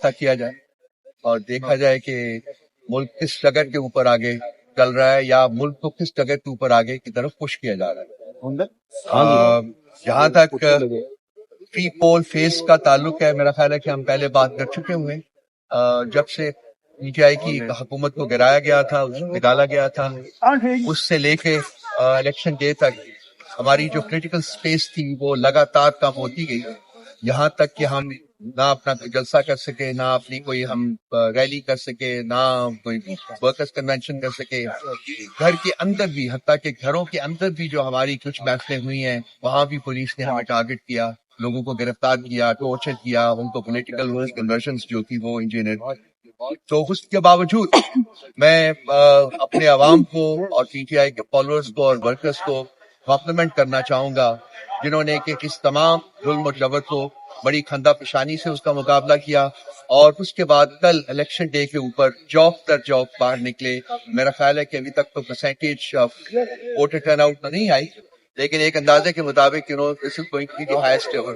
پتہ کیا جائے اور دیکھا جائے کہ ملک کس ڈگر کے اوپر آگے چل رہا ہے یا ملک کو کس ڈگر کے اوپر آگے کی طرف پش کیا جا رہا ہے. جہاں تک پری پول فیس کا تعلق ہے، میرا خیال ہے کہ ہم پہلے بات کر چکے ہوئے. جب سے پی ٹی آئی کی حکومت کو گرایا گیا تھا، اس کو نکالا گیا تھا، اس سے لے کے الیکشن ڈے تک ہماری جو کریٹیکل سپیس تھی وہ لگاتار کم ہوتی گئی، یہاں تک کہ ہم نہ اپنا کوئی جلسہ کر سکے، نہ اپنی کوئی ہم ریلی کر سکے، نہ کوئی ورکرز کنونشن کر سکے. گھر کے اندر بھی، حتیٰ کہ گھروں کے اندر بھی جو ہماری کچھ محفلیں ہوئی ہیں وہاں بھی پولیس نے ہمیں ٹارگٹ کیا، لوگوں کو گرفتار کیا، ٹارچر کیا، ان کو پولیٹیکل کنورژنز جو تھی وہ انجینئر. تو اس کے باوجود میں اپنے عوام کو اور پی ٹی آئی کے فالوورز کو اور ورکرز کو کمپلیمنٹ کرنا چاہوں گا، جنہوں نے کہ اس تمام ظلم و جبر کو بڑی کھندہ پیشانی سے اس کا مقابلہ کیا اور اس کے بعد کل الیکشن ڈے کے اوپر جوک در جوک باہر نکلے. میرا خیال ہے کہ ابھی تک تو پرسنٹیج ووٹر ٹرن آؤٹ تو نہیں آئی، لیکن ایک اندازے کے مطابق this is going to be the highest ever.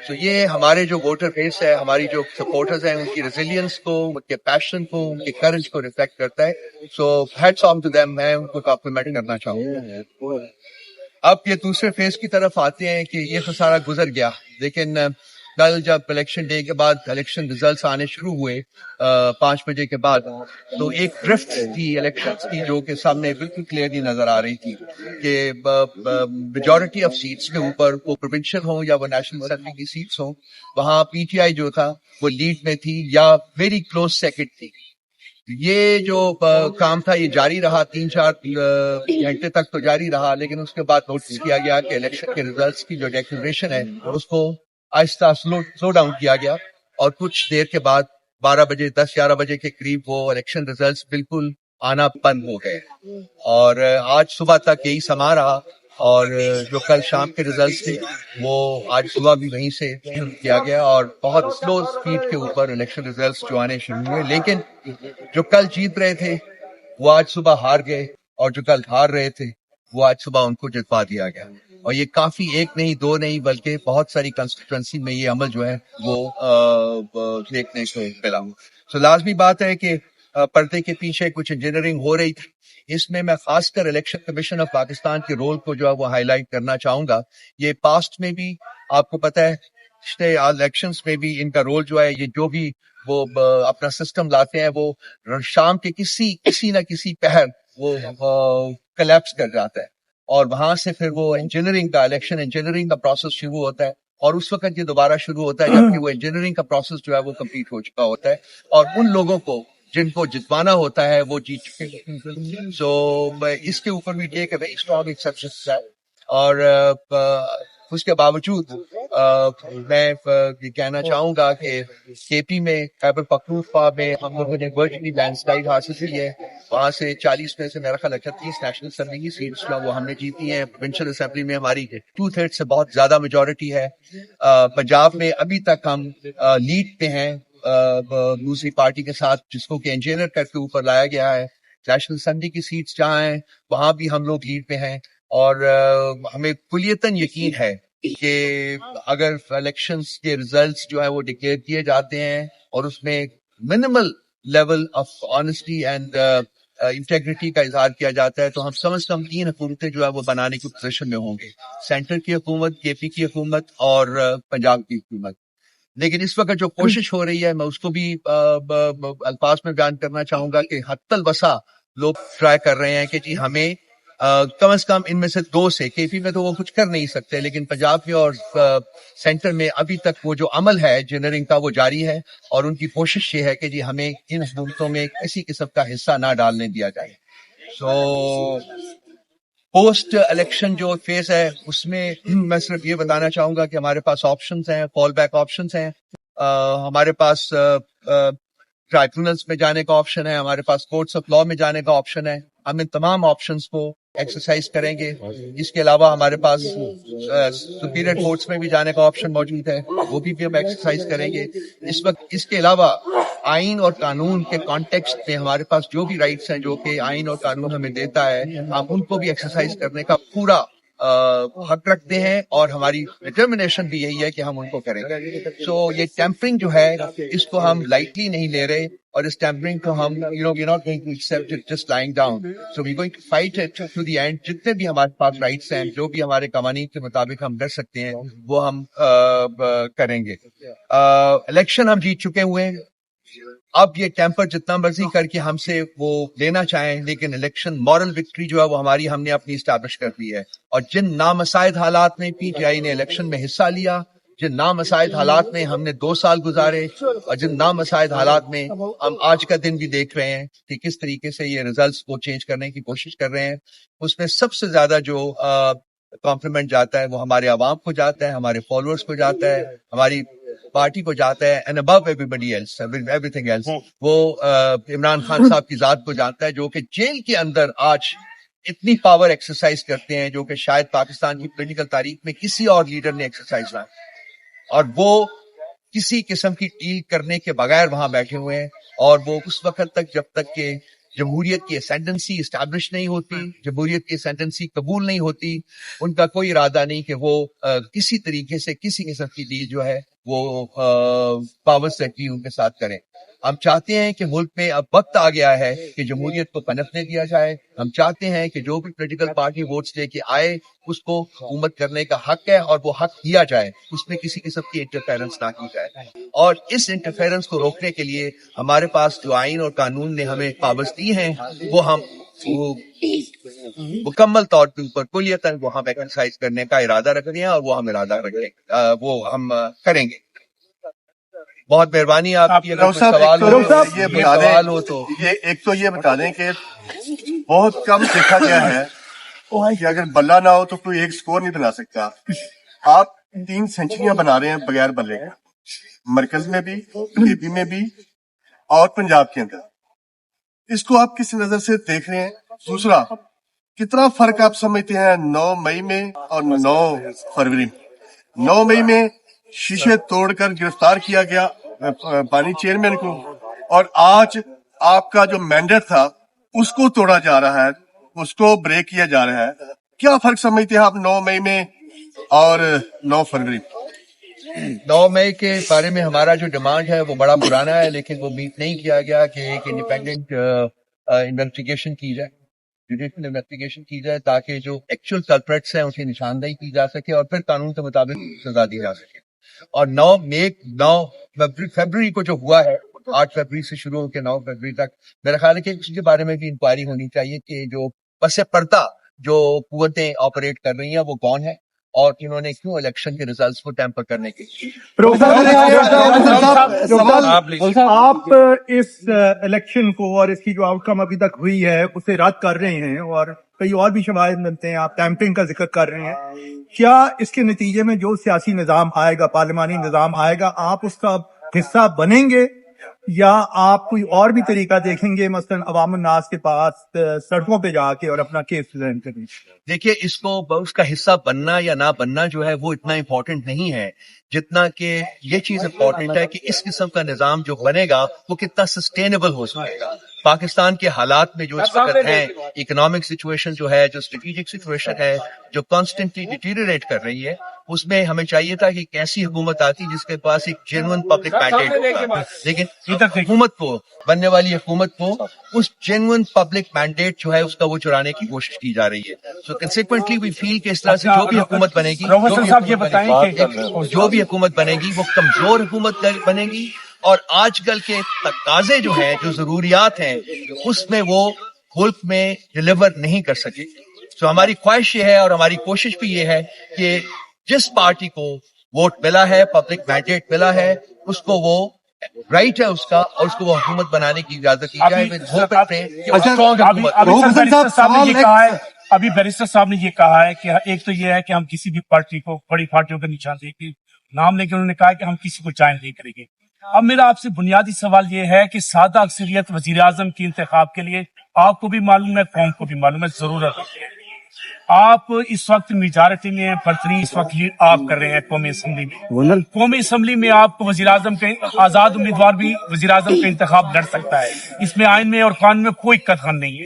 تو یہ ہمارے جو ووٹر بیس ہے، ہماری جو سپورٹرز ہیں، ان کی ریزیلینس کو، ان کے پیشن کو، ان کے کرج کو ریفلیکٹ کرتا ہے. سو ہیڈس آف ٹو دیم، میں ان کو کمپلیمنٹ کرنا چاہوں گا. اب یہ دوسرے فیز کی طرف آتے ہیں کہ یہ تو سارا گزر گیا، لیکن کل جب الیکشن ڈے کے بعد الیکشن ریزلٹس آنے شروع ہوئے 5 بجے کے بعد، تو ایک ڈرفٹ تھی الیکشنز کی جو کہ سامنے بالکل کلیئرلی نظر آ رہی تھی کہ میجورٹی آف سیٹس کے اوپر، وہ پروونشل ہوں یا وہ نیشنل اسمبلی کی سیٹس ہوں، وہاں پی ٹی آئی جو تھا وہ لیڈ میں تھی یا ویری کلوز سیکنڈ تھی. یہ جو کام تھا یہ جاری رہا 3-4 گھنٹے تک تو جاری رہا، لیکن اس کے بعد نوٹس کیا گیا کہ الیکشن کے ریزلٹس کی جو ڈیکلریشن ہے اس کو آہستہ سلو ڈاؤن کیا گیا، اور کچھ دیر کے بعد 12 بجے 10-11 بجے کے قریب وہ الیکشن ریزلٹس بالکل آنا بند ہو گئے. اور آج صبح تک یہی سما رہا، اور جو کل شام کے ریزلٹس تھے وہ آج صبح بھی وہیں سے کیا گیا، اور بہت سلو سپیڈ کے اوپر الیکشن ریزلٹس جو آنے شروع ہوئے. لیکن جو کل جیت رہے تھے وہ آج صبح ہار گئے، اور جو کل ہار رہے تھے وہ آج صبح ان کو جتوا دیا گیا. اور یہ کافی ایک نہیں دو نہیں بلکہ بہت ساری کنسٹیٹوئنسی میں یہ عمل جو ہے وہ دیکھنے کو ملا. تو لازمی بات ہے کہ پردے کے پیچھے کچھ انجینئرنگ ہو رہی تھی. اس میں میں خاص کر الیکشن کمیشن آف پاکستان کے رول کو جو ہے وہ ہائی لائٹ کرنا چاہوں گا. یہ پاسٹ میں بھی آپ کو پتہ ہے، پچھلے الیکشنز میں بھی ان کا رول جو ہے، یہ جو بھی وہ اپنا سسٹم لاتے ہیں وہ شام کے کسی نہ کسی پہر وہ کلیپس کر جاتا ہے، اور وہاں سے پھر وہ انجینئرنگ کا الیکشن انجینئرنگ کا پروسیس شروع ہوتا ہے، اور اس وقت یہ دوبارہ شروع ہوتا ہے جبکہ وہ انجینئرنگ کا پروسیس جو ہے وہ کمپلیٹ ہو چکا ہوتا ہے، اور ان لوگوں کو جن کو جتوانا ہوتا ہے وہ جیت چکے ہیں. سو اس کے اوپر بھی ٹیک اے ویری اسٹرانگ ایکسپشن ہے. اور اس کے باوجود میں یہ کہنا چاہوں گا کہ کے پی میں خیبر پختونخوا میں ہم لوگوں نے ورچولی لینڈ سلائڈ حاصل کی ہے. وہاں سے 40 میں سے میرا خیال 38 نیشنل اسمبلی کی سیٹس جو وہ ہم نے جیتی ہیں. پروونشل اسمبلی میں ہماری 2/3 سے بہت زیادہ میجورٹی ہے. پنجاب میں ابھی تک ہم لیڈ پہ ہیں دوسری پارٹی کے ساتھ، جس کو کہ انجینئر کر کے اوپر لایا گیا ہے. نیشنل اسمبلی کی سیٹس جہاں ہیں وہاں بھی ہم لوگ لیڈ پہ ہیں، اور ہمیں کلیتاً یقین ہے کہ اگر الیکشنز کے ریزلٹس جو ہے وہ ڈکلیئر کیے جاتے ہیں اور اس میں minimal level of honesty and integrity کا اظہار کیا جاتا ہے تو ہم سمجھتے ہم 3 حکومتیں جو ہے وہ بنانے کی پوزیشن میں ہوں گے، سینٹر کی حکومت، کے پی کی حکومت اور پنجاب کی حکومت. لیکن اس وقت جو کوشش ہو رہی ہے میں اس کو بھی الفاظ میں بیان کرنا چاہوں گا کہ حتی الوسع لوگ ٹرائی کر رہے ہیں کہ جی ہمیں کم از کم ان میں سے 2 سے، کے پی میں تو وہ کچھ کر نہیں سکتے لیکن پنجاب میں اور سینٹر میں ابھی تک وہ جو عمل ہے انجینئرنگ کا وہ جاری ہے، اور ان کی کوشش یہ ہے کہ جی ہمیں ان حکومتوں میں کسی قسم کا حصہ نہ ڈالنے دیا جائے. سو پوسٹ الیکشن جو فیز ہے اس میں میں صرف یہ بتانا چاہوں گا کہ ہمارے پاس آپشنز ہیں، فال بیک آپشنز ہیں. ہمارے پاس ٹرائبونلز میں جانے کا آپشن ہے، ہمارے پاس کورٹس آف لا میں جانے کا آپشن ہے. ہم ان تمام آپشنز کو ایکسرسائز کریں گے. اس کے علاوہ ہمارے پاس سپیریئر کورٹس میں بھی جانے کا آپشن موجود ہے، وہ بھی ہم ایکسرسائز کریں گے. اس وقت اس کے علاوہ آئین اور قانون کے کانٹیکسٹ میں ہمارے پاس جو بھی رائٹس ہیں جو کہ آئین اور قانون ہمیں دیتا ہے، ہم ان کو بھی ایکسرسائز کرنے کا پورا حق رکھتے ہیں اور ہماری ڈٹرمنیشن بھی یہی ہے کہ ہم ان کو کریں گے. سو یہ ٹیمپرنگ جو ہے اس کو ہم لائٹلی نہیں لے رہے, اور اس ٹیمپرنگ کو ہم we're not going to accept it just lying down. So we're going to fight it to the end. جتنے بھی ہمارے پاس رائٹس ہیں, جو بھی ہمارے قوانین کے مطابق ہم کر سکتے ہیں, وہ ہم کریں گے. الیکشن ہم جیت چکے ہوئے ہیں. اب یہ ٹیمپر جتنا مرضی کر کے ہم سے وہ لینا چاہیں, لیکن الیکشن مورل وکٹری جو ہے وہ ہماری, ہم نے اپنی اسٹیبلش کر دی ہے. اور جن نامساعد حالات میں پی ٹی آئی نے الیکشن میں حصہ لیا, جن نامساعد حالات میں ہم نے 2 سال گزارے, اور جن نامساعد حالات میں ہم آج کا دن بھی دیکھ رہے ہیں کہ کس طریقے سے یہ ریزلٹس کو چینج کرنے کی کوشش کر رہے ہیں, اس میں سب سے زیادہ جو کمپلیمنٹ جاتا ہے وہ ہمارے عوام کو جاتا ہے, ہمارے فالوورز کو جاتا ہے, ہماری پارٹی کو جاتا ہے, and above every else, everything ایلس, وہ عمران خان صاحب کی ذات کو جانتا ہے, جو کہ جیل کے اندر آج اتنی پاور ایکسرسائز کرتے ہیں جو کہ شاید پاکستان کی پولیٹیکل تاریخ میں کسی اور لیڈر نے ایکسرسائز نہ, اور وہ کسی قسم کی ڈیل کرنے کے بغیر وہاں بیٹھے ہوئے ہیں. اور وہ اس وقت تک جب تک کہ جمہوریت کی اسینڈنسی اسٹیبلش نہیں ہوتی, جمہوریت کی اسینڈنسی قبول نہیں ہوتی, ان کا کوئی ارادہ نہیں کہ وہ کسی طریقے سے کسی قسم کی ڈیل جو ہے وہ پاور سیکٹری ان کے ساتھ کریں. ہم چاہتے ہیں کہ ملک میں اب وقت آ گیا ہے کہ جمہوریت کو پنپنے دیا جائے. ہم چاہتے ہیں کہ جو بھی پولیٹیکل پارٹی ووٹس لے کے آئے اس کو حکومت کرنے کا حق ہے, اور وہ حق دیا جائے, اس میں کسی قسم کی انٹرفیرنس نہ کی جائے. اور اس انٹرفیرنس کو روکنے کے لیے ہمارے پاس جو آئین اور قانون نے ہمیں پاورز دی ہیں وہ ہم مکمل طور کے اوپر کلیتاً وہ ہم ایکسرسائز کرنے کا ارادہ رکھ رہے ہیں, اور وہ ہم ارادہ رکھیں, وہ ہم کریں گے. بہت مہربانی آپ کی. اگر سوال ہو تو ایک تو یہ بتا دیں کہ بہت کم دیکھا گیا ہے کہ اگر بلہ نہ ہو تو کوئی ایک سکور نہیں بنا سکتا. آپ 3 سینچریاں بنا رہے ہیں بغیر بلے کے, مرکز میں بھی, اے پی میں بھی, اور پنجاب کے اندر. اس کو آپ کس نظر سے دیکھ رہے ہیں؟ دوسرا, کتنا فرق آپ سمجھتے ہیں 9 مئی میں اور 9 فروری میں؟ 9 مئی میں شیشے توڑ کر گرفتار کیا گیا پانی چیئرمین کو, اور آج آپ کا جو مینڈیٹ تھا اس کو توڑا جا رہا ہے, اس کو بریک کیا جا رہا ہے. کیا فرق سمجھتے ہیں آپ 9 مئی میں اور 9 فروری میں؟ 9 مئی کے بارے میں ہمارا جو ڈیمانڈ ہے وہ بڑا پرانا ہے, لیکن وہ میٹ نہیں کیا گیا کہ ایک انڈیپینڈنٹ انویسٹیگیشن کی جائے, جوڈیشل انویسٹیگیشن کی جائے, تاکہ جو ایکچوئل کلپریٹس ہیں ان کی نشاندہی کی جا سکے اور پھر قانون کے مطابق سزا دی جا سکے. اور 9 فروری کو جو ہوا ہے, 8 فروری سے شروع ہو کے 9 فروری تک, میرا خیال ہے کہ اس کے بارے میں بھی انکوائری ہونی چاہیے کہ جو پس پردہ جو قوتیں آپریٹ کر رہی ہیں وہ کون ہے, اور انہوں نے کیوں الیکشن کے ریزلٹس کو ٹیمپر کرنے کی. آپ اس الیکشن کو اور اس کی جو آؤٹ کم ابھی تک ہوئی ہے اسے رد کر رہے ہیں, اور کئی اور بھی شواہد ملتے ہیں, آپ ٹیمپرنگ کا ذکر کر رہے ہیں. کیا اس کے نتیجے میں جو سیاسی نظام آئے گا, پارلیمانی نظام آئے گا, آپ اس کا حصہ بنیں گے, یا آپ کوئی اور بھی طریقہ دیکھیں گے, مثلا عوام الناس کے پاس سڑکوں پہ جا کے اور اپنا کیس پریزنٹ کریں؟ دیکھیے, اس کا حصہ بننا یا نہ بننا جو ہے وہ اتنا امپورٹنٹ نہیں ہے جتنا کہ یہ چیز امپورٹنٹ ہے کہ اس قسم کا نظام جو بنے گا وہ کتنا سسٹینیبل ہو سکے گا. پاکستان کے حالات میں جو اس وقت ہیں, اکنامک سچویشن جو ہے, جو اسٹریٹجک سچویشن ہے, جو کانسٹنٹلی ڈیٹیریٹ کر رہی ہے, اس میں ہمیں چاہیے تھا کہ ایک ایسی حکومت آتی جس کے پاس ایک جینوئن پبلک مینڈیٹ ہوتا. لیکن حکومت کو, بننے والی حکومت کو, اس جینوئن پبلک مینڈیٹ جو ہے اس کا وہ چرانے کی کوشش کی جا رہی ہے. سو کنسیکوینٹلی وی فیل کہ اس طرح سے جو بھی حکومت بنے گی, جو بھی حکومت بنے گی وہ کمزور حکومت بنے گی, اور آج کل کے تقاضے جو ہیں, جو ضروریات ہیں, اس میں وہ ملک میں ڈیلیور نہیں کر سکے. سو ہماری خواہش یہ ہے اور ہماری کوشش بھی یہ ہے کہ جس پارٹی کو ووٹ ملا ہے, پبلک مینڈیٹ ملا ہے, اس کو وہ رائٹ ہے اس کا, اور اس کو وہ حکومت بنانے کی اجازت دی جائے. ابھی بیرسٹر صاحب نے یہ کہا ہے کہ ایک تو یہ ہے کہ ہم کسی بھی پارٹی کو, بڑی پارٹیوں کا نشاندہی کی نام لے کے انہوں نے کہا کہ ہم کسی کو چائن نہیں کریں گے. اب میرا آپ سے بنیادی سوال یہ ہے کہ سادہ اکثریت وزیر اعظم کی انتخاب کے لیے آپ کو بھی معلوم ہے, قوم کو بھی معلوم ہے, ضرورت ہے. آپ اس وقت میجارٹی میں ہیں, برتری اس وقت لیڈ آپ کر رہے ہیں قومی اسمبلی میں. قومی اسمبلی میں آپ کو وزیر اعظم کے آزاد امیدوار بھی وزیر اعظم کا انتخاب لڑ سکتا ہے. اس میں آئین میں اور قانون میں کوئی قدغن نہیں ہے.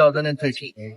2013।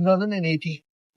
2018